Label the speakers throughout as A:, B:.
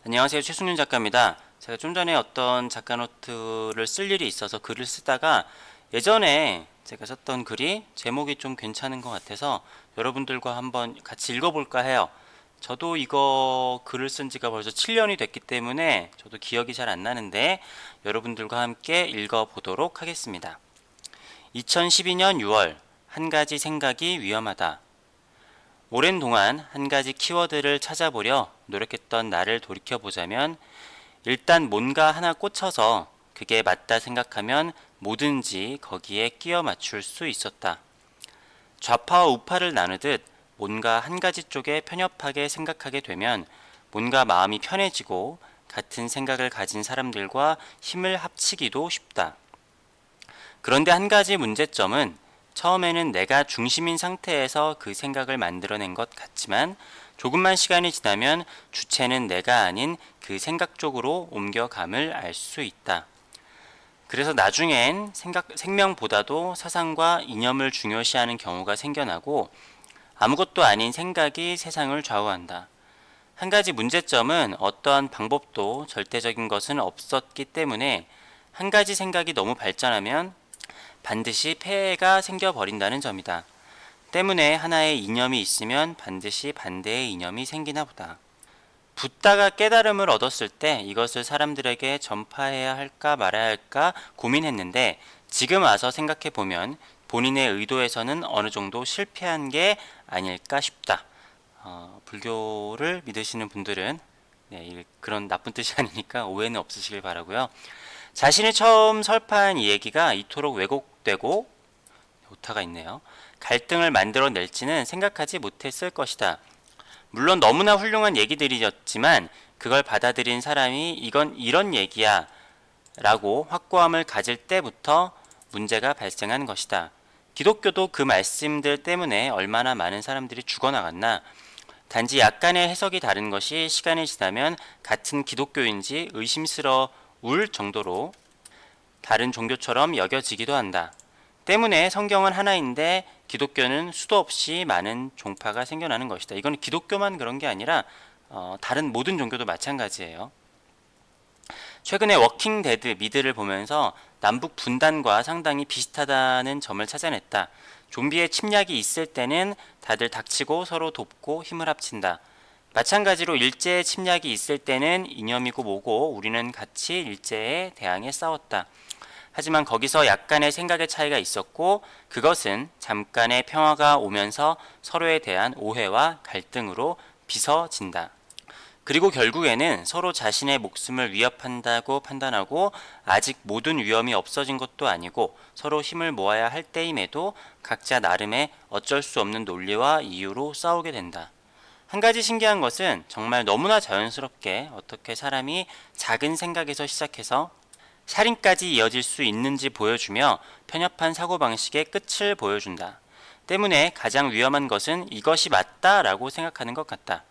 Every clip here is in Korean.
A: 안녕하세요. 최승윤 작가입니다. 제가 좀 전에 어떤 작가 노트를 쓸 일이 있어서 글을 쓰다가 예전에 제가 썼던 글이 제목이 좀 괜찮은 것 같아서 여러분들과 한번 같이 읽어볼까 해요. 저도 이거 글을 쓴 지가 벌써 7년이 됐기 때문에 저도 기억이 잘 안 나는데 여러분들과 함께 읽어보도록 하겠습니다. 2012년 6월, 한 가지 생각이 위험하다. 오랜 동안 한 가지 키워드를 찾아보려 노력했던 나를 돌이켜보자면 일단 뭔가 하나 꽂혀서 그게 맞다 생각하면 뭐든지 거기에 끼워 맞출 수 있었다. 좌파와 우파를 나누듯 뭔가 한 가지 쪽에 편협하게 생각하게 되면 뭔가 마음이 편해지고 같은 생각을 가진 사람들과 힘을 합치기도 쉽다. 그런데 한 가지 문제점은 처음에는 내가 중심인 상태에서 그 생각을 만들어낸 것 같지만 조금만 시간이 지나면 주체는 내가 아닌 그 생각 쪽으로 옮겨감을 알 수 있다. 그래서 나중엔 생명보다도 사상과 이념을 중요시하는 경우가 생겨나고 아무것도 아닌 생각이 세상을 좌우한다. 한 가지 문제점은 어떠한 방법도 절대적인 것은 없었기 때문에 한 가지 생각이 너무 발전하면 반드시 폐해가 생겨버린다는 점이다. 때문에 하나의 이념이 있으면 반드시 반대의 이념이 생기나 보다. 붓다가 깨달음을 얻었을 때 이것을 사람들에게 전파해야 할까 말아야 할까 고민했는데 지금 와서 생각해보면 본인의 의도에서는 어느 정도 실패한 게 아닐까 싶다. 불교를 믿으시는 분들은 그런 나쁜 뜻이 아니니까 오해는 없으시길 바라고요. 자신이 처음 설파한 이 얘기가 이토록 왜곡되고 오타가 있네요. 갈등을 만들어낼지는 생각하지 못했을 것이다. 물론 너무나 훌륭한 얘기들이었지만 그걸 받아들인 사람이 이건 이런 얘기야 라고 확고함을 가질 때부터 문제가 발생한 것이다. 기독교도 그 말씀들 때문에 얼마나 많은 사람들이 죽어나갔나. 단지 약간의 해석이 다른 것이 시간이 지나면 같은 기독교인지 의심스러울 정도로 다른 종교처럼 여겨지기도 한다. 때문에 성경은 하나인데 기독교는 수도 없이 많은 종파가 생겨나는 것이다. 이건 기독교만 그런 게 아니라 다른 모든 종교도 마찬가지예요. 최근에 워킹 데드 미드를 보면서 남북 분단과 상당히 비슷하다는 점을 찾아냈다. 좀비의 침략이 있을 때는 다들 닥치고 서로 돕고 힘을 합친다. 마찬가지로 일제의 침략이 있을 때는 이념이고 뭐고 우리는 같이 일제에 대항해 싸웠다. 하지만 거기서 약간의 생각의 차이가 있었고 그것은 잠깐의 평화가 오면서 서로에 대한 오해와 갈등으로 빚어진다. 그리고 결국에는 서로 자신의 목숨을 위협한다고 판단하고 아직 모든 위험이 없어진 것도 아니고 서로 힘을 모아야 할 때임에도 각자 나름의 어쩔 수 없는 논리와 이유로 싸우게 된다. 한 가지 신기한 것은 정말 너무나 자연스럽게 어떻게 사람이 작은 생각에서 시작해서 살인까지 이어질 수 있는지 보여주며 편협한 사고방식의 끝을 보여준다. 때문에 가장 위험한 것은 이것이 맞다라고 생각하는 것 같다.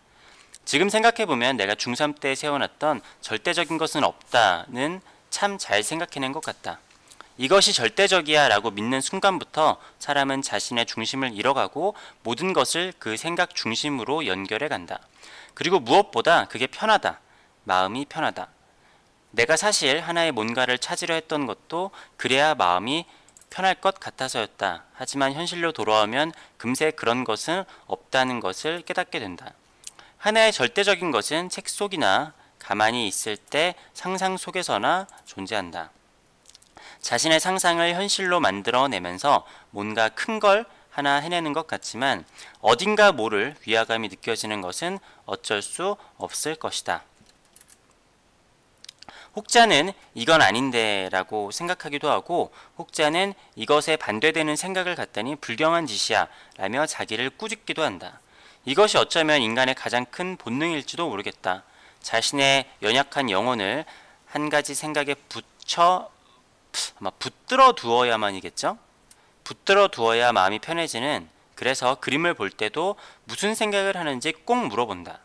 A: 지금 생각해보면 내가 중3 때 세워놨던 절대적인 것은 없다는 참 잘 생각해낸 것 같다. 이것이 절대적이야 라고 믿는 순간부터 사람은 자신의 중심을 잃어가고 모든 것을 그 생각 중심으로 연결해 간다. 그리고 무엇보다 그게 편하다. 마음이 편하다. 내가 사실 하나의 뭔가를 찾으려 했던 것도 그래야 마음이 편할 것 같아서였다. 하지만 현실로 돌아오면 금세 그런 것은 없다는 것을 깨닫게 된다. 하나의 절대적인 것은 책 속이나 가만히 있을 때 상상 속에서나 존재한다. 자신의 상상을 현실로 만들어내면서 뭔가 큰 걸 하나 해내는 것 같지만 어딘가 모를 위화감이 느껴지는 것은 어쩔 수 없을 것이다. 혹자는 이건 아닌데 라고 생각하기도 하고 혹자는 이것에 반대되는 생각을 갖다니 불경한 짓이야 라며 자기를 꾸짖기도 한다. 이것이 어쩌면 인간의 가장 큰 본능일지도 모르겠다. 자신의 연약한 영혼을 한 가지 생각에 아마 붙들어 두어야만이겠죠? 붙들어 두어야 마음이 편해지는. 그래서 그림을 볼 때도 무슨 생각을 하는지 꼭 물어본다.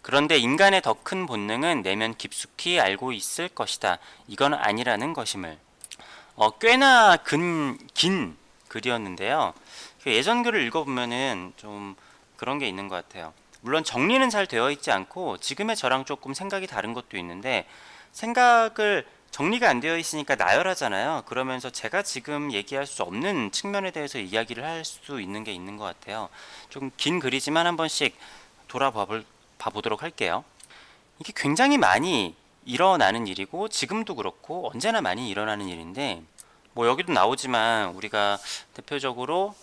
A: 그런데 인간의 더 큰 본능은 내면 깊숙이 알고 있을 것이다. 이건 아니라는 것임을. 꽤나 긴 글이었는데요. 예전 글을 읽어보면은 좀 그런 게 있는 것 같아요. 물론 정리는 잘 되어 있지 않고 지금의 저랑 조금 생각이 다른 것도 있는데, 생각을 정리가 안 되어 있으니까 나열하잖아요. 그러면서 제가 지금 얘기할 수 없는 측면에 대해서 이야기를 할 수 있는 게 있는 것 같아요. 좀 긴 글이지만 한 번씩 봐보도록 할게요. 이게 굉장히 많이 일어나는 일이고 지금도 그렇고 언제나 많이 일어나는 일인데, 뭐 여기도 나오지만 우리가 대표적으로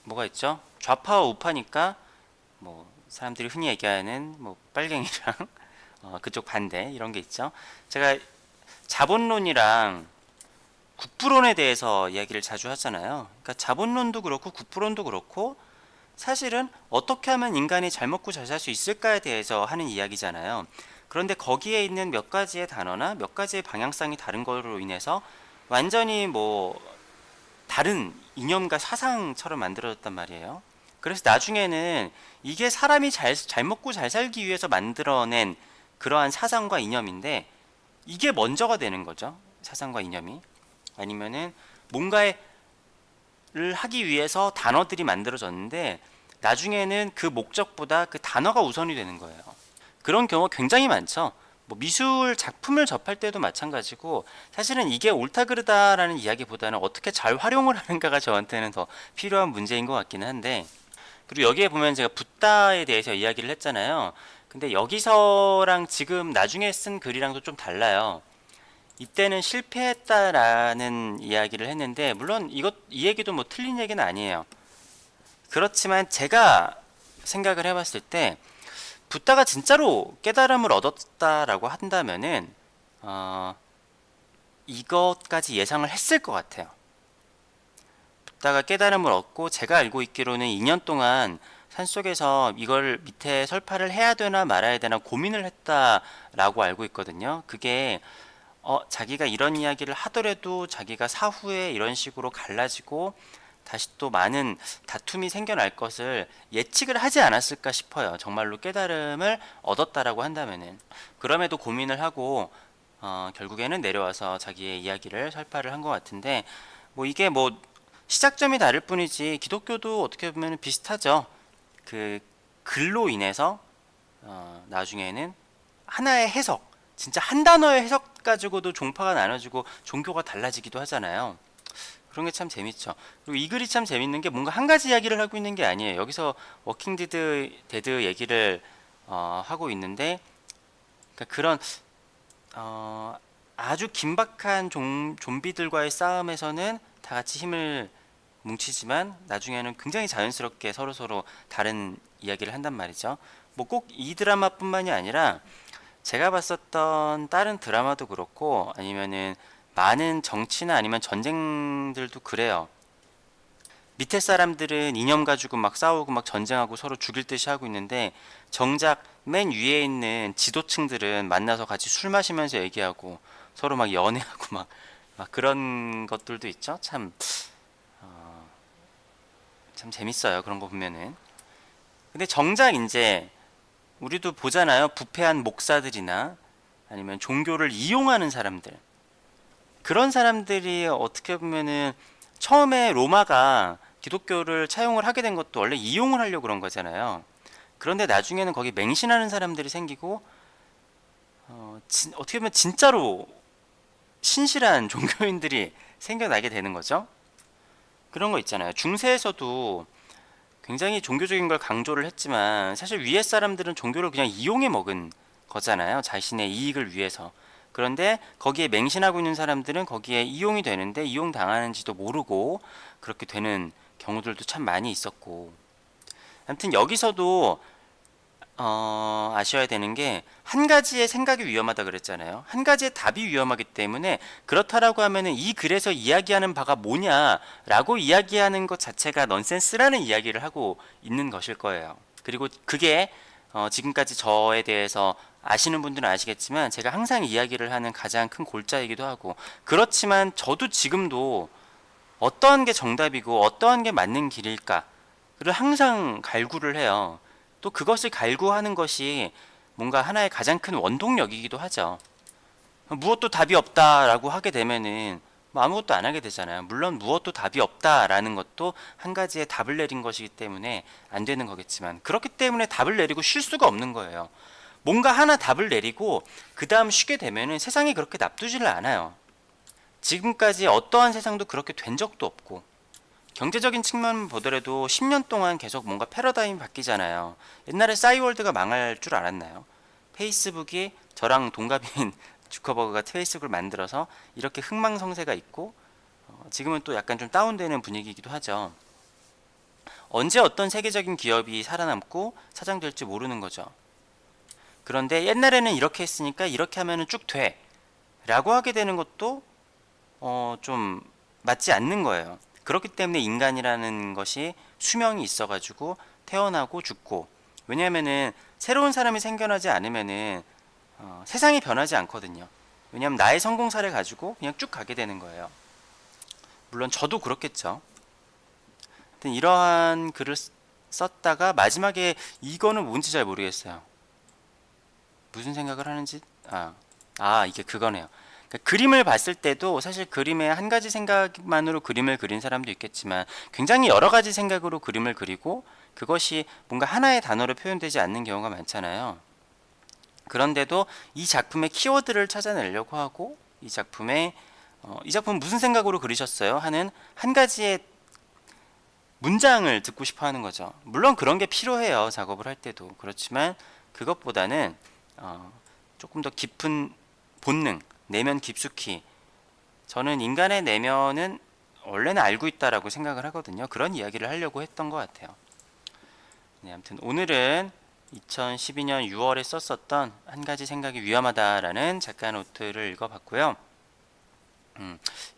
A: 뭐가 있죠? 좌파와 우파니까 뭐 사람들이 흔히 얘기하는 뭐 빨갱이랑 그쪽 반대 이런 게 있죠. 제가 자본론이랑 국부론에 대해서 이야기를 자주 하잖아요. 그러니까 자본론도 그렇고 국부론도 그렇고 사실은 어떻게 하면 인간이 잘 먹고 잘 살 수 있을까에 대해서 하는 이야기잖아요. 그런데 거기에 있는 몇 가지의 단어나 몇 가지의 방향성이 다른 걸로 인해서 완전히 뭐 다른 이념과 사상처럼 만들어졌단 말이에요. 그래서 나중에는 이게 사람이 잘 먹고 잘 살기 위해서 만들어낸 그러한 사상과 이념인데, 이게 먼저가 되는 거죠. 사상과 이념이. 아니면은 뭔가를 하기 위해서 단어들이 만들어졌는데 나중에는 그 목적보다 그 단어가 우선이 되는 거예요. 그런 경우가 굉장히 많죠. 뭐 미술 작품을 접할 때도 마찬가지고, 사실은 이게 옳다 그르다라는 이야기보다는 어떻게 잘 활용을 하는가가 저한테는 더 필요한 문제인 것 같기는 한데, 그리고 여기에 보면 제가 붓다에 대해서 이야기를 했잖아요. 근데 여기서랑 지금 나중에 쓴 글이랑도 좀 달라요. 이때는 실패했다라는 이야기를 했는데, 물론 이 얘기도 뭐 틀린 얘기는 아니에요. 그렇지만 제가 생각을 해봤을 때 붓다가 진짜로 깨달음을 얻었다라고 한다면은 이것까지 예상을 했을 것 같아요. 붓다가 깨달음을 얻고, 제가 알고 있기로는 2년 동안 산속에서 이걸 밑에 설파를 해야 되나 말아야 되나 고민을 했다라고 알고 있거든요. 그게 자기가 이런 이야기를 하더라도 자기가 사후에 이런 식으로 갈라지고 다시 또 많은 다툼이 생겨날 것을 예측을 하지 않았을까 싶어요. 정말로 깨달음을 얻었다라고 한다면은. 그럼에도 고민을 하고 결국에는 내려와서 자기의 이야기를 설파를 한 것 같은데, 뭐 이게 뭐 시작점이 다를 뿐이지 기독교도 어떻게 보면 비슷하죠. 그 글로 인해서 나중에는 하나의 해석, 진짜 한 단어의 해석 가지고도 종파가 나눠지고 종교가 달라지기도 하잖아요. 그런 게 참 재밌죠. 그리고 이 글이 참 재밌는 게 뭔가 한 가지 이야기를 하고 있는 게 아니에요. 여기서 워킹 데드 얘기를 하고 있는데, 그러니까 그런 아주 긴박한 좀비들과의 싸움에서는 다 같이 힘을 뭉치지만 나중에는 굉장히 자연스럽게 서로서로 다른 이야기를 한단 말이죠. 뭐 꼭 이 드라마뿐만이 아니라 제가 봤었던 다른 드라마도 그렇고 아니면은 많은 정치나 아니면 전쟁들도 그래요. 밑에 사람들은 이념 가지고 막 싸우고 막 전쟁하고 서로 죽일 듯이 하고 있는데, 정작 맨 위에 있는 지도층들은 만나서 같이 술 마시면서 얘기하고 서로 막 연애하고 막 그런 것들도 있죠. 참 재밌어요. 그런 거 보면은. 근데 정작 이제 우리도 보잖아요. 부패한 목사들이나 아니면 종교를 이용하는 사람들. 그런 사람들이 어떻게 보면은 처음에 로마가 기독교를 차용을 하게 된 것도 원래 이용을 하려고 그런 거잖아요. 그런데 나중에는 거기 맹신하는 사람들이 생기고 어떻게 보면 진짜로 신실한 종교인들이 생겨나게 되는 거죠. 그런 거 있잖아요. 중세에서도 굉장히 종교적인 걸 강조를 했지만 사실 위에 사람들은 종교를 그냥 이용해 먹은 거잖아요. 자신의 이익을 위해서. 그런데 거기에 맹신하고 있는 사람들은 거기에 이용이 되는데 이용당하는지도 모르고 그렇게 되는 경우들도 참 많이 있었고, 아무튼 여기서도 아셔야 되는 게, 한 가지의 생각이 위험하다 그랬잖아요. 한 가지의 답이 위험하기 때문에 그렇다라고 하면은 이 글에서 이야기하는 바가 뭐냐라고 이야기하는 것 자체가 넌센스라는 이야기를 하고 있는 것일 거예요. 그리고 그게 지금까지 저에 대해서 아시는 분들은 아시겠지만 제가 항상 이야기를 하는 가장 큰 골자이기도 하고, 그렇지만 저도 지금도 어떠한 게 정답이고 어떠한 게 맞는 길일까를 항상 갈구를 해요. 또 그것을 갈구하는 것이 뭔가 하나의 가장 큰 원동력이기도 하죠. 무엇도 답이 없다라고 하게 되면은 뭐 아무것도 안 하게 되잖아요. 물론 무엇도 답이 없다라는 것도 한 가지의 답을 내린 것이기 때문에 안 되는 거겠지만, 그렇기 때문에 답을 내리고 쉴 수가 없는 거예요. 뭔가 하나 답을 내리고 그 다음 쉬게 되면은 세상이 그렇게 납두지를 않아요. 지금까지 어떠한 세상도 그렇게 된 적도 없고, 경제적인 측면 보더라도 10년 동안 계속 뭔가 패러다임이 바뀌잖아요. 옛날에 싸이월드가 망할 줄 알았나요? 페이스북이 저랑 동갑인 주커버그가 페이스북을 만들어서 이렇게 흥망성쇠가 있고, 지금은 또 약간 좀 다운되는 분위기이기도 하죠. 언제 어떤 세계적인 기업이 살아남고 사장될지 모르는 거죠. 그런데 옛날에는 이렇게 했으니까 이렇게 하면은 쭉 돼 라고 하게 되는 것도 좀 맞지 않는 거예요. 그렇기 때문에 인간이라는 것이 수명이 있어가지고 태어나고 죽고, 왜냐하면은 새로운 사람이 생겨나지 않으면은 세상이 변하지 않거든요. 왜냐하면 나의 성공사를 가지고 그냥 쭉 가게 되는 거예요. 물론 저도 그렇겠죠. 하여튼 이러한 글을 썼다가 마지막에 이거는 뭔지 잘 모르겠어요. 무슨 생각을 하는지, 이게 그거네요. 그러니까 그림을 봤을 때도 사실 그림의 한 가지 생각만으로 그림을 그린 사람도 있겠지만, 굉장히 여러 가지 생각으로 그림을 그리고 그것이 뭔가 하나의 단어로 표현되지 않는 경우가 많잖아요. 그런데도 이 작품의 키워드를 찾아내려고 하고, 이 작품 무슨 생각으로 그리셨어요? 하는 한 가지의 문장을 듣고 싶어 하는 거죠. 물론 그런 게 필요해요, 작업을 할 때도. 그렇지만 그것보다는 조금 더 깊은 본능, 내면 깊숙이, 저는 인간의 내면은 원래는 알고 있다라고 생각을 하거든요. 그런 이야기를 하려고 했던 것 같아요. 네, 아무튼 오늘은 2012년 6월에 썼었던 한 가지 생각이 위험하다라는 작가 노트를 읽어봤고요.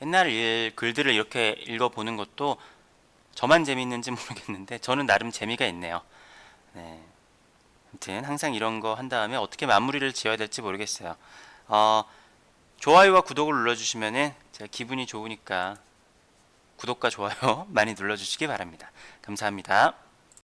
A: 옛날 글들을 이렇게 읽어보는 것도 저만 재밌는지 모르겠는데 저는 나름 재미가 있네요. 네. 아무튼 항상 이런 거 한 다음에 어떻게 마무리를 지어야 될지 모르겠어요. 좋아요와 구독을 눌러주시면은 제가 기분이 좋으니까 구독과 좋아요 많이 눌러주시기 바랍니다. 감사합니다.